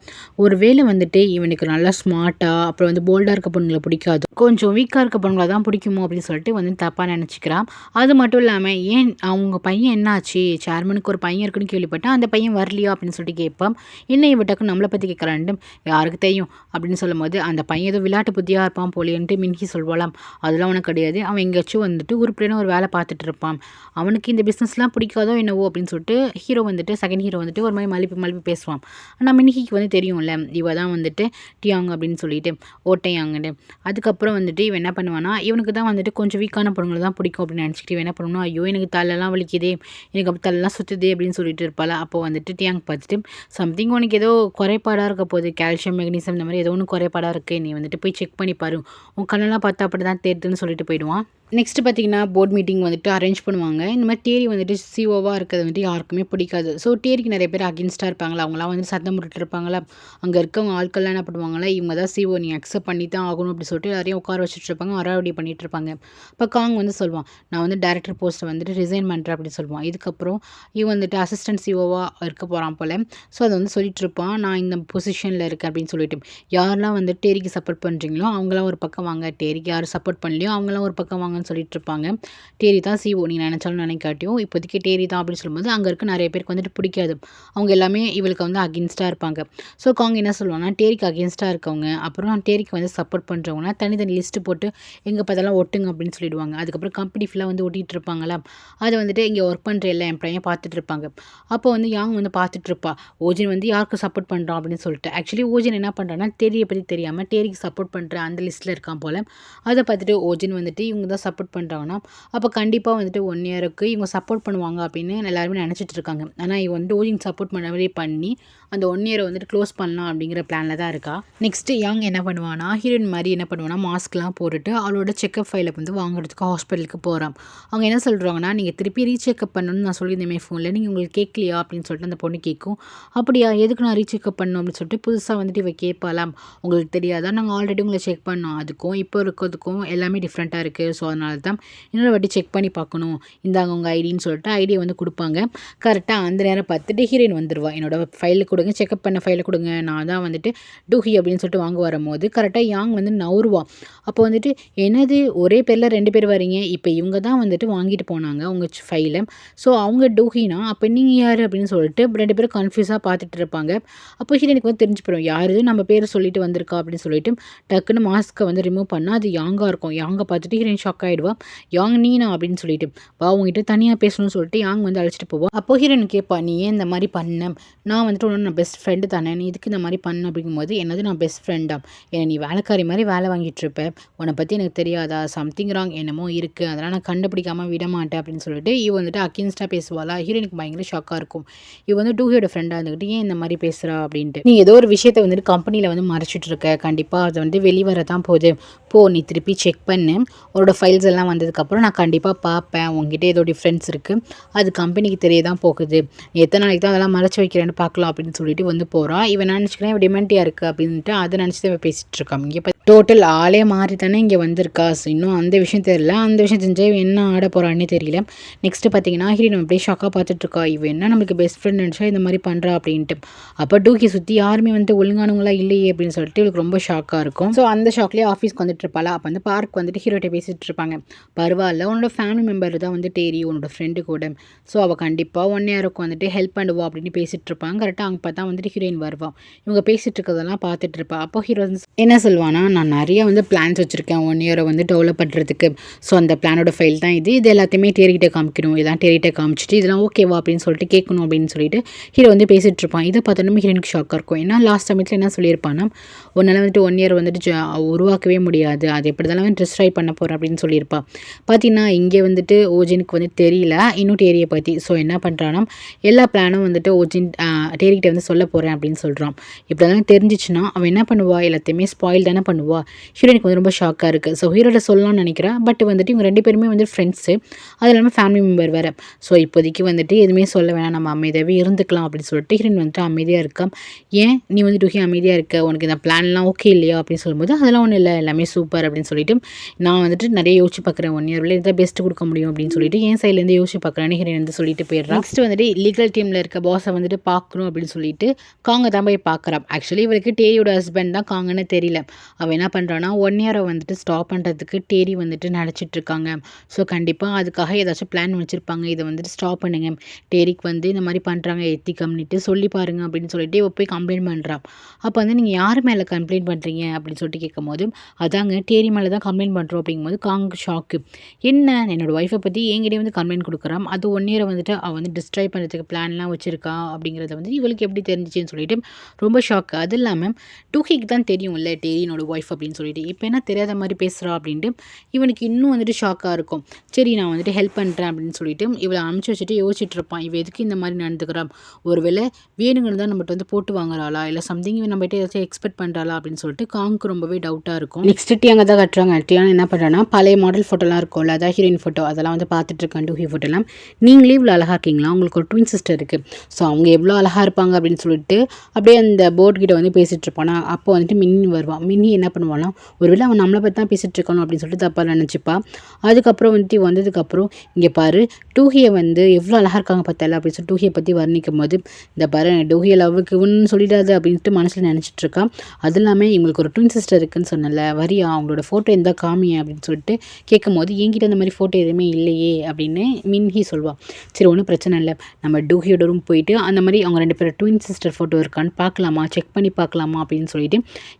ஒரு வேளை வந்துட்டு இவனுக்கு நல்லா ஸ்மார்ட்டாக அப்புறம் வந்து போல்டாக இருக்க பொண்ணுங்களை பிடிக்காது, கொஞ்சம் வீக்காக இருக்க பொண்ணுங்களை தான் பிடிக்குமோ அப்படின்னு சொல்லிட்டு வந்து தப்பாக நினச்சிக்கிறான். அது மட்டும் இல்லாமல் ஏன் அவங்க பையன் என்னாச்சு, சேர்மனுக்கு ஒரு பையன் இருக்குன்னு கேள்விப்பட்டேன், அந்த பையன் வரலையா அப்படின்னு சொல்லிட்டு கேட்பான். என்ன இவ டக்கு நம்மளை பற்றி கேட்குறான்ட்டு, யாருக்கு தெரியும் அப்படின்னு சொல்லும்போது, அந்த பையன் ஏதோ விளையாட்டு புத்தியாக இருப்பான் போலேன்ட்டு மின்கி சொல்வாளாம். அதெல்லாம் அவனுக்கு கிடையாது, அவன் எங்கேயாச்சும் வந்துட்டு உருப்படியான ஒரு வேலை பார்த்துட்டு இருப்பான், அவனுக்கு இந்த பிஸ்னஸ்லாம் பிடிக்காதோ என்னவோ அப்படின்னு சொல்லிட்டு ஹீரோ வந்துட்டு செகண்ட் ஹீரோ வந்துட்டு ஒரு மாதிரி மலிப்பு பேசுவான். ஆனால் மின்கிக்கு வந்து தெரியும்ல இவ தான் வந்துட்டு டியாங் அப்படின்னு சொல்லிட்டு ஓட்டையாங்கன்னு. அதுக்கப்புறம் வந்துட்டு இவன் என்ன பண்ணுவானா, இவனுக்கு தான் வந்துட்டு கொஞ்சம் வீக்கான பொண்ணுங்களை தான் பிடிக்கும் அப்படின்னு நினச்சிக்கிட்டு இவன் என்ன பண்ணுவானா, ஐயோ எனக்கு தலையெல்லாம் வலிக்குதே, எனக்கு அப்போ தலையெல்லாம் சுற்றுதே அப்படின்னு சொல்லிட்டு இருப்பாள். அப்போ வந்துட்டு டியாங் பார்த்துட்டு, சம்திங் உனக்கு ஏதோ குறைபாடாக இருக்க போகுது, கால்சியம் மெக்னீசியம் இந்த மாதிரி ஏதோ ஒன்று குறைபாடாக இருக்குது, நீ வந்துட்டு போய் செக் பண்ணி பாரு, உன் கண்ணெல்லாம் பார்த்தா அப்படி தான் தெரியுதுன்னு சொல்லிட்டு போயிடுவான். நெக்ஸ்ட் பார்த்தீங்கன்னா போர்ட் மீட்டிங் வந்துட்டு அரேஞ்ச் பண்ணுவாங்க. இந்த மாதிரி டேரி வந்துட்டு சிஓவாக இருக்கிறது வந்துட்டு யாருக்குமே பிடிக்காது. ஸோ டேரிக்கு நிறைய பேர் அகென்ஸ்டாக இருப்பாங்களா, அவங்களாம் வந்துட்டு சத்தம் போட்டுட்டு இருப்பாங்களா. அங்கே இருக்கவங்க ஆட்கள்லாம் என்ன பண்ணுவாங்களா, இவங்க தான் சிஓ, நீ அக்செப்ட் பண்ணி தான் ஆகணும் அப்படி சொல்லிட்டு எல்லாரையும் உட்கார வச்சுட்டு இருப்பாங்க, அராவடி பண்ணிட்டு இருப்பாங்க. இப்போ காங் வந்து சொல்லுவான், நான் வந்து டேரக்டர் போஸ்ட்டை வந்துட்டு ரிசைன் பண்ணுறேன் அப்படின்னு சொல்லுவான். இதுக்கப்புறம் இவன் வந்துட்டு அசிஸ்டன்ட் சிஓவாக இருக்க போகிறான் போல். ஸோ அதை வந்து சொல்லிட்டு இருப்பான், நான் இந்த பொசிஷனில் இருக்கேன் அப்படின்னு சொல்லிட்டு. யாரெல்லாம் வந்து டேரிக்கு சப்போர்ட் பண்ணுறீங்களோ அவங்களாம் ஒரு பக்கம் வாங்க, டேரிக்கு யார் சப்போர்ட் பண்ணலையோ அவங்களாம் ஒரு பக்கம் வாங்க சொல்லிட்டு இருப்பாங்க. டேரி தான் சிஓ, நீ நினச்சாலும் நினைக்காட்டியும் இப்போதைக்கு டேரி தான் அப்படின்னு சொல்லும்போது அங்கே இருக்க நிறைய பேருக்கு வந்துட்டு பிடிக்காது, அவங்க எல்லாமே இவளுக்கு வந்து அகென்ஸ்டாக இருப்பாங்க. ஸோ காங் என்ன சொல்லுவாங்கன்னா, டேரிக்கு அகென்ஸ்டாக இருக்கவங்க அப்புறம் டேரிக்கு வந்து சப்போர்ட் பண்ணுறவங்கன்னா தனித்தனி லிஸ்ட்டு போட்டு எங்கே பார்த்தெல்லாம் ஒட்டுங்க அப்படின்னு சொல்லிடுவாங்க. அதுக்கப்புறம் கம்பெனி ஃபுல்லாக வந்து ஒட்டிகிட்டு இருப்பாங்களா, அதை வந்துட்டு இங்கே ஒர்க் பண்ணுற எல்லா எம்ப்ளாயும் பார்த்துட்டு இருப்பாங்க. அப்போ வந்து யாங் வந்து பார்த்துட்டு இருப்பா, ஓஜின் வந்து யாருக்கு சப்போர்ட் பண்ணுறான் அப்படின்னு சொல்லிட்டு. ஆக்சுவலி ஓஜின் என்ன பண்ணுறான்னா டேரியை பற்றி தெரியாமல் டேரிக்கு சப்போர்ட் பண்ணுற அந்த லிஸ்ட்டில் இருக்கான் போல். அதை பார்த்துட்டு ஓஜின் வந்துட்டு இவங்க தான் சப்போர்ட் பண்ணுறாங்கன்னா அப்போ கண்டிப்பாக வந்துட்டு 1 இயருக்கு இவங்க சப்போர்ட் பண்ணுவாங்க அப்படின்னு எல்லாருமே நினச்சிட்டு இருக்காங்க. ஆனால் இவங்க வந்து ஓஜின் சப்போர்ட் பண்ணவே பண்ணி அந்த 1 இயரை வந்துட்டு க்ளோஸ் பண்ணலாம் அப்படிங்கிற பிளானில் தான் இருக்கா. நெக்ஸ்ட்டு யாங் என்ன பண்ணுவானா, ஹீரோயின் மாதிரி என்ன பண்ணுவானா மாஸ்க்லாம் போட்டுட்டு அவளோட செக்அப் ஃபைலை வந்து வாங்குறதுக்கு ஹாஸ்பிட்டலுக்கு போகிறான். அவங்க என்ன சொல்கிறாங்கன்னா, நீங்கள் திருப்பி ரீசெக்அப் பண்ணணும்னு நான் சொல்லியிருந்தேன் ஃபோனில், நீங்கள் உங்களுக்கு கேட்கலையா அப்படின்னு சொல்லிட்டு அந்த பொண்ணு கேட்கும். அப்படியா, எதுக்கு நான் ரீசெக்அப் பண்ணணும் அப்படின்னு சொல்லிட்டு புதுசாக வந்துட்டு இவ கேட்பாலாம். உங்களுக்கு தெரியாதா, நாங்கள் ஆல்ரெடி உங்களை செக் பண்ணோம், அதுக்கும் இப்போ இருக்கிறதுக்கும் எல்லாமே டிஃப்ரெண்ட்டாக இருக்குது, ஸோ அதனால் அதனால தான் இன்னொரு வாட்டி செக் பண்ணி பார்க்கணும், இந்தாங்க உங்கள் ஐடின்னு சொல்லிட்டு ஐடியை வந்து கொடுப்பாங்க. கரெக்டாக அந்த நேரம் பார்த்துட்டு ஹீரோயின் வந்துடுவா. என்னோட ஃபைலை கொடுங்க, செக்அப் பண்ண ஃபைலை கொடுங்க, நான் தான் வந்துட்டு டூஹி அப்படின்னு சொல்லிட்டு வாங்க வரும்போது கரெக்டாக யாங் வந்து நவுருவா. அப்போ வந்துட்டு என்னது ஒரே பேரில் 2 பேர் வரீங்க, இப்போ இவங்க தான் வந்துட்டு வாங்கிட்டு போனாங்க உங்கள் ஃபைலை, ஸோ அவங்க டூஹினா அப்போ நீங்கள் யார் அப்படின்னு சொல்லிட்டு 2 பேரும் கன்ஃபியூஸாக பார்த்துட்டு இருப்பாங்க. அப்போ ஹீரோயினுக்கு வந்து தெரிஞ்சு போயிடும் யார் நம்ம பேர் சொல்லிட்டு வந்திருக்கா அப்படின்னு சொல்லிட்டு டக்குன்னு மாஸ்க்கை வந்து ரிமூவ் பண்ணால் அது யாங்காக இருக்கும். யாங்கை பார்த்துட்டு ஹீரோயின் ஷாக் ஆகிடுவா. யாங் நீனா அப்படின்னு சொல்லிட்டு வா உங்ககிட்ட தனியாக பேசணும்னு சொல்லிட்டு யாங் வந்து அழைச்சிட்டு போவோம். அப்போ ஹீரோயின் கேட்பா நீ ஏன் இந்த மாதிரி பண்ண, நான் வந்துட்டு ஒன்று நான் பெஸ்ட் ஃப்ரெண்டு தானே, நீ இதுக்கு இந்த மாதிரி பண்ண அப்படிங்கும்போது என்னது நான் பெஸ்ட் ஃப்ரெண்டா, ஏன்னா நீ வேலைக்காரி மாதிரி வேலை வாங்கிட்டு இருப்ப, உன்னை பற்றி எனக்கு தெரியாதா, சம்திங் ராங் என்னமோ இருக்குது, அதெல்லாம் நான் கண்டுபிடிக்காமல் விட மாட்டேன் அப்படின்னு சொல்லிட்டு இவ வந்துட்டு அகேன்ஸ்டாக பேசுவாளா. ஹீரோயினுக்கு பயங்கர ஷாக்காக இருக்கும். இவ வந்து டூஹியோட ஃப்ரெண்டாக இருந்துக்கிட்டு ஏன் இந்த மாதிரி பேசுகிறா அப்படின்ட்டு. நீ ஏதோ ஒரு விஷயத்தை வந்துட்டு கம்பெனியில் வந்து மறைச்சிட்டு இருக்க, கண்டிப்பாக அது வந்து வெளிவர தான் போகுது, போ நீ திருப்பி செக் பண்ணு, உன்னோட ஃபைல்ஸ் எல்லாம் வந்ததுக்கப்புறம் நான் கண்டிப்பாக பார்ப்பேன், உங்ககிட்ட ஏதோ டிஃப்ரென்ஸ் இருக்குது, அது கம்பெனிக்கு தெரிய தான் போகுது, நீ எத்தனை நாளைக்கு தான் அதெல்லாம் மறைச்சி வைக்கிறேன்னு பார்க்கலாம் அப்படின்னு சொல்லிட்டு வந்து போகிறான். இவன் நினச்சிக்கிறேன் இவன் டிமெண்டியாக இருக்குது அப்படின்ட்டு அதை நினச்சி தான் பேசிகிட்டு இருக்கான். இங்கே டோட்டல் ஆளே மாறி தானே இங்கே வந்திருக்கா. இன்னும் அந்த விஷயம் தெரியல, அந்த விஷயம் தெரிஞ்சே இவன் என்ன ஆட போகிறான்னே தெரியல. நெக்ஸ்ட்டு பார்த்தீங்கன்னா ஹீரோயின் அப்படியே ஷாக்காக பார்த்துட்ருக்கா. இவன் என்ன நம்மளுக்கு பெஸ்ட் ஃப்ரெண்ட் நினச்சா இந்த மாதிரி பண்ணுறா அப்படின்ட்டு. அப்போ டூஹி சுற்றி யாருமே வந்து ஒழுங்கானவங்களா இல்லையே அப்படின்னு சொல்லிட்டு இவளுக்கு ரொம்ப ஷாக்காக இருக்கும். ஸோ அந்த ஷாக்லேயே ஆஃபீஸ்க்கு வந்துட்டு இருப்பாளா. அப்போ வந்து பார்க் வந்துட்டு ஹீரோட்ட பேசிகிட்டு இருப்பாங்க. பரவாயில்ல உன்னோட ஃபேமிலி மெம்பர் தான் வந்து டேரி உன்னோட ஃப்ரெண்டு கூட, ஸோ அவள் கண்டிப்பாக 1 இயருக்கு வந்துட்டு ஹெல்ப் பண்ணுவா அப்படின்னு பேசிகிட்டு இருப்பாங்க. கரெக்டாக அங்கே பார்த்தா வந்துட்டு ஹீரோயின் வருவான். இவங்க பேசிகிட்டு இருக்கிறதெல்லாம் பார்த்துட்டு இருப்பா. அப்போ ஹீரோ என்ன சொல்வானா, நான் நிறைய வந்து பிளான்ஸ் வச்சுருக்கேன் 1 இயரை வந்து டெவலப் பண்ணுறதுக்கு, ஸோ அந்த பிளானோட ஃபைல் தான் இது எல்லாத்தையுமே டேரிகிட்ட காமிக்கணும், இதான் டேரிகிட்ட காமிச்சிட்டு இதெல்லாம் ஓகேவா அப்படின்னு சொல்லிட்டு கேட்கணும் அப்படின்னு சொல்லிட்டு ஹீரோ வந்து பேசிகிட்டு இருப்பான். இதை பார்த்தோன்னா ஹீரோனுக்கு ஷாக்காக இருக்கும். ஏன்னா லாஸ்ட் சமயத்தில் என்ன சொல்லியிருப்பான்னா, உன்னால் வந்துட்டு 1 இயர் வந்துட்டு உருவாக்கவே முடியாது, அது எப்படி தான் வந்து ட்ரை பண்ண போகிறேன் அப்படின்னு சொல்லியிருப்பா. பார்த்தீங்கன்னா இங்கே வந்துட்டு ஓஜினுக்கு வந்து தெரியல இன்னும் டேரியை பற்றி. ஸோ என்ன பண்ணுறான்னா எல்லா பிளானும் வந்துட்டு ஓஜின் டேரிகிட்ட வந்து சொல்ல போகிறேன் அப்படின்னு சொல்கிறான். இப்படிலாம் தெரிஞ்சிச்சுன்னா அவன் என்ன பண்ணுவா, எல்லாத்தையுமே ஸ்பாயில் தானே பண்ணுவா. ஹீரோனுக்கு வந்து ரொம்ப ஷாக்காக இருக்குது. ஸோ ஹீரோட சொல்லலாம்னு நினைக்கிறேன். பட் வந்துட்டு இவங்க 2 பேருமே வந்து ஃப்ரெண்ட்ஸு, அது இல்லாமல் ஃபேமிலி மெம்பர் வேறு. ஸோ இப்போதைக்கு வந்துட்டு எதுவுமே சொல்ல வேணாம், நம்ம அமைதியாகவே இருந்துக்கலாம் அப்படின்னு சொல்லிட்டு ஹீரோயின் வந்துட்டு அமைதியாக இருக்கா. ஏன் நீ வந்து டூஹி அமைதியாக இருக்க, உனக்கு இந்த பிளான்லாம் ஓகே இல்லையா அப்படின்னு சொல்லும்போது அதெல்லாம் ஒன்றும் இல்லை, எல்லாமே சூப்பர் அப்படின்னு சொல்லிட்டு நான் வந்துட்டு நிறைய யோசிச்சு பார்க்குறேன், 1 இயரில் இதை பெஸ்ட்டு கொடுக்க முடியும் அப்படின்னு சொல்லிட்டு என் சைட்லேருந்து யோசிச்சு பார்க்குறேன்னு ஹீரோயின் வந்து சொல்லிட்டு போயிடுறான். நெக்ஸ்ட் வந்துட்டு லீகல் டீமில் இருக்க பாஸை வந்துட்டு பார்க்கணும் அப்படின்னு சொல்லிட்டு காங்க தான் போய் பார்க்குறான். ஆக்சுவலி இவருக்கு டேரியோட ஹஸ்பண்ட் தான் காங்கன்னு தெரியல. அவன் என்ன பண்ணுறான்னா 1 இயரை வந்துட்டு ஸ்டாப் பண்ணுறதுக்கு டேரி வந்துட்டு நினச்சிட்ருக்காங்க. ஸோ கண்டிப்பாக அதுக்காக ஏதாச்சும் பிளான் வச்சுருப்பாங்க, இதை வந்துட்டு ஸ்டாப் பண்ணுங்க, டேரிக்கு வந்து இந்த மாதிரி பண்ணுறாங்க எத்திக்கம்னிட்டு சொல்லி பாருங்க அப்படின்னு சொல்லிட்டு இவ போய் கம்ப்ளைண்ட் பண்ணுறான். அப்போ வந்து நீங்கள் யார் மேலே கம்ப்ளைண்ட் பண்ணுறீங்க அப்படின்னு சொல்லிட்டு கேட்கும்போது அதாங்க டேரி மேலே தான் கம்ப்ளைண்ட் பண்ணுறோம் அப்படிங்கும்போது காங்க ஷாக்கு. என்ன என்னோடய ஒய்ஃபை பற்றி என்கிட்டே வந்து கம்ப்ளைண்ட் கொடுக்குறான், அது 1 இயரை வந்துட்டு அவள் வந்து டிஸ்ட்ராய் பண்ணுறதுக்கு பிளான்லாம் வச்சுருக்கா அப்படிங்கிறத வந்து இவளுக்கு எப்படி தெரிஞ்சிச்சுன்னு சொல்லிட்டு ரொம்ப ஷாக்கு. அது இல்லாமல் டூஹிக்கு தான் தெரியும்ல டேரியோட ஒய்ஃப் அப்படின்னு சொல்லிட்டு இப்போ என்ன தெரியாத மாதிரி பேசுகிறா அப்படின்ட்டு இவனுக்கு இன்னும் வந்துட்டு ஷாக்காக இருக்கும். சரி நான் வந்துட்டு ஹெல்ப் பண்ணுறேன் அப்படின்னு சொல்லிட்டு இவளை அனுப்பிச்சி வச்சுட்டு யோசிச்சுட்டு இருப்பான். இவ எதுக்கு இந்த மாதிரி நடந்துக்கிறான், ஒருவேளை வேணுங்கிறது தான் நம்மகிட்ட வந்து போட்டு வாங்குறாளா, இல்லை சம்திங் இவன் நம்மகிட்ட ஏதாச்சும் எக்ஸ்பெக்ட் பண்ணுறாளா அப்படின்னு சொல்லிட்டு காங்க்கு ரொம்பவே டவுட்டாக இருக்கும். நெக்ஸ்ட் டியாங்க தான் கட்டுறாங்க. டியான் என்ன பண்ணுறான்னா பழைய மாடல் ஃபோட்டோலாம் இருக்கும்ல, அதான் ஹீரோயின் ஃபோட்டோ, அதெல்லாம் வந்து பார்த்துட்டு இருக்கேன். டூஹி ஃபோட்டோலாம் நீங்களே இவ்வளோ அழகாக இருக்கீங்களா, உங்களுக்கு ஒரு ட்வின் சிஸ்டர் இருக்குது, ஸோ அவங்க எவ்வளோ அழகாக இருப்பாங்க அப்படின்னு சொல்லிட்டு அப்படியே அந்த போர்ட் கிட்ட வந்து பேசிகிட்டு இருப்பானா. அப்போ வந்துட்டு மின்னி வருவான். மின்னி என்ன பண்ணுவானா, ஒருவேளை அவன் நம்மளை பற்றி தான் பேசிகிட்டு இருக்கானோ அப்படின்னு சொல்லிட்டு தப்பாக நினச்சிப்பா. அதுக்கப்புறம் வந்துட்டு வந்ததுக்கப்புறம் இங்கே பாரு டூஹியை வந்து எவ்வளோ அழகாக இருக்காங்க பார்த்தால அப்படின்னு சொல்லிட்டு டூஹியை பற்றி வர்ணிக்கும் போது இந்த பாரு டூஹியை லவ்வுக்கு ஒன்று சொல்லிடாது அப்படின்ட்டு மனசில் நினச்சிட்டு இருக்கா. அது இல்லாமல் இவங்களுக்கு ஒரு ட்வின் சிஸ்டர் இருக்குன்னு சொன்னல, வரியா அவங்களோட ஃபோட்டோ எந்த காமிய அப்படின்னு சொல்லிட்டு கேட்கும் போது என்கிட்ட அந்த மாதிரி ஃபோட்டோ எதுவுமே இல்லையே அப்படின்னு மின்ஹி சொல்வாள். சரி ஒன்றும் பிரச்சனை இல்லை, நம்ம டூஹியோட ரூம் போயிட்டு அந்த மாதிரி அவங்க 2 பேரும் ட்வின் சிஸ்டர் ஃபோட்டோ இருக்கான்னு பார்க்கலாமா, செக் பண்ணி பார்க்கலாமா அப்படின்னு சொல்லிட்டு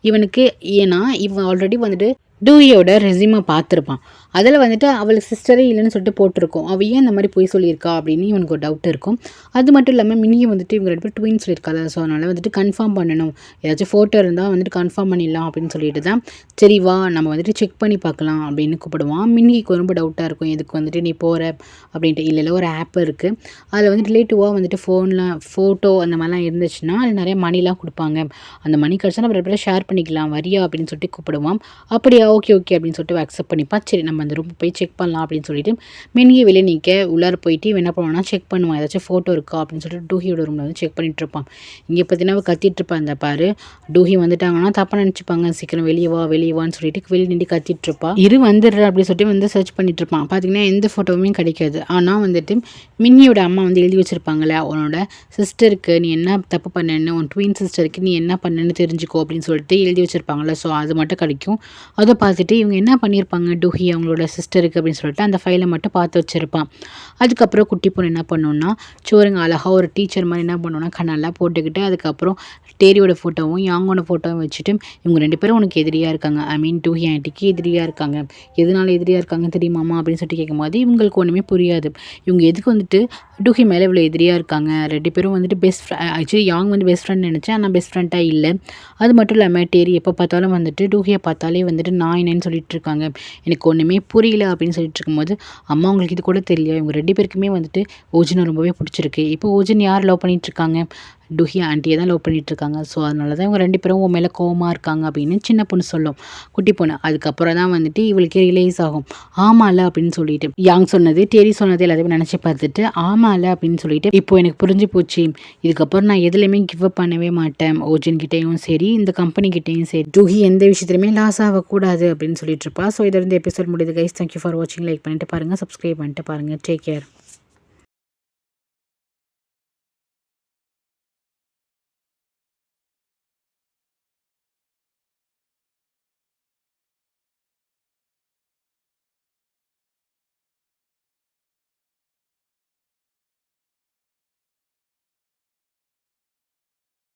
இவனுக்கு, ஏன்னா இவன் ஆல்ரெடி வந்துட்டு டூஹியோட ரெஸ்யூமை பார்த்துருப்பான். அதில் வந்துட்டு அவளுக்கு சிஸ்டரே இல்லைன்னு சொல்லிட்டு போட்டிருக்கோம். அவள் ஏன் இந்த மாதிரி போய் சொல்லியிருக்கா அப்படின்னு இவனுக்கு ஒரு டவுட் இருக்கும். அது மட்டும் இல்லாமல் மினியை வந்துட்டு இவங்க 2 பேர் ட்வின்ஸ் சொல்லியிருக்காங்க. ஸோ அதனால் வந்துட்டு கன்ஃபார்ம் பண்ணணும், ஏதாச்சும் ஃபோட்டோ இருந்தால் வந்துட்டு கன்ஃபார்ம் பண்ணிடலாம் அப்படின்னு சொல்லிட்டு தான் சரி வா நம்ம வந்துட்டு செக் பண்ணி பார்க்கலாம் அப்படின்னு கூப்பிடுவான். மின்னிக்கு ரொம்ப டவுட்டாக இருக்கும், எதுக்கு வந்துட்டு நீ போகிற அப்படின்ட்டு. இல்லை ஒரு ஆப் இருக்குது, அதில் வந்துட்டு ரிலேட்டிவாக வந்துட்டு ஃபோனில் ஃபோட்டோ அந்த மாதிரிலாம் இருந்துச்சுன்னா அதில் நிறைய மணிலாம் கொடுப்பாங்க, அந்த மணி கிடச்சா நம்ம 2 பேரும் ஷேர் பண்ணிக்கலாம் வரியா அப்படின்னு சொல்லிட்டு கூப்பிடுவான். அப்படியா ஓகே ஓகே அப்படின்னு சொல்லிட்டு அக்செப்ட் பண்ணிப்பா. சரி நம்ம அந்த ரூம் போய் செக் பண்ணலாம் அப்படின்னு சொல்லிட்டு மினியை வெளியே நிற்க உள்ளார போயிட்டு இவன் என்ன பண்ணுவான்னா செக் பண்ணுவான் ஏதாச்சும் ஃபோட்டோ இருக்கா அப்படின்னு சொல்லிட்டு டூஹியோட ரூமில் வந்து செக் பண்ணிட்டு இருப்பான். இங்கே பார்த்தீங்கன்னா அவள் கத்திட்டு இருப்பான். அந்த பாரு டூஹி வந்துட்டாங்கன்னா தப்பாக நினச்சிப்பாங்க, சீக்கிரம் வெளியே வான்னு சொல்லிட்டு வெளியே நின்று கத்திட்டு இருப்பா. வந்துடுற அப்படின்னு சொல்லிட்டு வந்து சர்ச் பண்ணிட்டு இருப்பான். பார்த்தீங்கன்னா எந்த ஃபோட்டோவுமே கிடைக்காது. ஆனால் வந்துட்டு மின்னியோட அம்மா வந்து எழுதி வச்சிருப்பாங்களே, உன்னோட சிஸ்டருக்கு நீ என்ன தப்பு பண்ணேன்னு, உன் ட்வின் சிஸ்டருக்கு நீ என்ன பண்ணேன்னு தெரிஞ்சுக்கோ அப்படின்னு சொல்லிட்டு எழுதி வச்சிருப்பாங்களே. ஸோ அது மட்டும் கிடைக்கும். அதை பார்த்துட்டு இவங்க என்ன பண்ணியிருப்பாங்க டூஹி அவங்களோட சிஸ்டருக்கு அப்படின்னு சொல்லிட்டு அந்த ஃபைலை மட்டும் பார்த்து வச்சிருப்பான். அதுக்கப்புறம் குட்டி பொண்ணு என்ன பண்ணுன்னா சோறுங்க அழகாக ஒரு டீச்சர் மாதிரி என்ன பண்ணுவோன்னா கண்ணெல்லாம் போட்டுக்கிட்டு அதுக்கப்புறம் டேரியோட ஃபோட்டோவும் யாங்கோட ஃபோட்டோவும் வச்சுட்டு இவங்க 2 பேரும் உனக்கு எதிரியாக இருக்காங்க, ஐ மீன் டூஹி ஆண்டிக்கு எதிரியாக இருக்காங்க, எதனால எதிரியாக இருக்காங்க தெரியுமாமா அப்படின்னு சொல்லிட்டு கேட்கும்போது இவங்களுக்கு ஒன்றுமே புரியாது. இவங்க எதுக்கு வந்துட்டு டூஹி மேலே இவ்வளோ எதிரியாக இருக்காங்க. 2 பேரும் வந்துட்டு பெஸ்ட் ஃப்ரெண்ட், ஆக்சுவலி யாங் வந்து பெஸ்ட் ஃப்ரெண்ட் நினச்சேன், ஆனால் பெஸ்ட் ஃப்ரெண்டாக இல்லை. அது மட்டும் இல்லாமல் டேரி எப்போ பார்த்தாலும் வந்துட்டு டூஹியை பார்த்தாலே வந்துட்டு நான் என்னன்னு சொல்லிட்டு இருக்காங்க, எனக்கு ஒன்றுமே புரியல அப்படின்னு சொல்லிட்டு இருக்கும்போது அம்மா உங்களுக்கு இது கூட தெரியல, இவங்க 2 பேருக்குமே வந்துட்டு ஓஜினை ரொம்பவே பிடிச்சிருக்கு. இப்போ ஓஜின் யார் லவ் பண்ணிட்டு இருக்காங்க, டூஹி ஆண்டியை தான் லவ் பண்ணிட்டு இருக்காங்க. ஸோ அதனால தான் இவங்க 2 பேரும் உன் மேலே கோவமாக இருக்காங்க அப்படின்னு சின்ன பொண்ணு சொல்லும். குட்டி பொண்ணு அதுக்கப்புறம் தான் வந்துட்டு இவளுக்கே ரிலைஸ் ஆகும். ஆமால அப்படின்னு சொல்லிட்டு யாங் சொன்னது டேரி சொன்னது எல்லாத்தையும் நினச்சி பார்த்துட்டு ஆமால அப்படின்னு சொல்லிட்டு இப்போ எனக்கு புரிஞ்சு போச்சு, இதுக்கப்புறம் நான் எதுலையுமே கிவ் அப் பண்ணவே மாட்டேன், ஓஜின் கிட்டேயும் சரி இந்த கம்பெனி கிட்டேயும் சரி, டூஹி எந்த விஷயத்துலையுமே லாஸ் ஆகக்கூடாது அப்படின்னு சொல்லிட்டு இருப்பா. ஸோ இதிலிருந்து எபிசோட் முடியுது கைஸ். தேங்க்யூ ஃபார் வாட்சிங். லைக் பண்ணிட்டு பாருங்கள், சப்ஸ்கிரைப் பண்ணிட்டு பாருங்கள். Take care.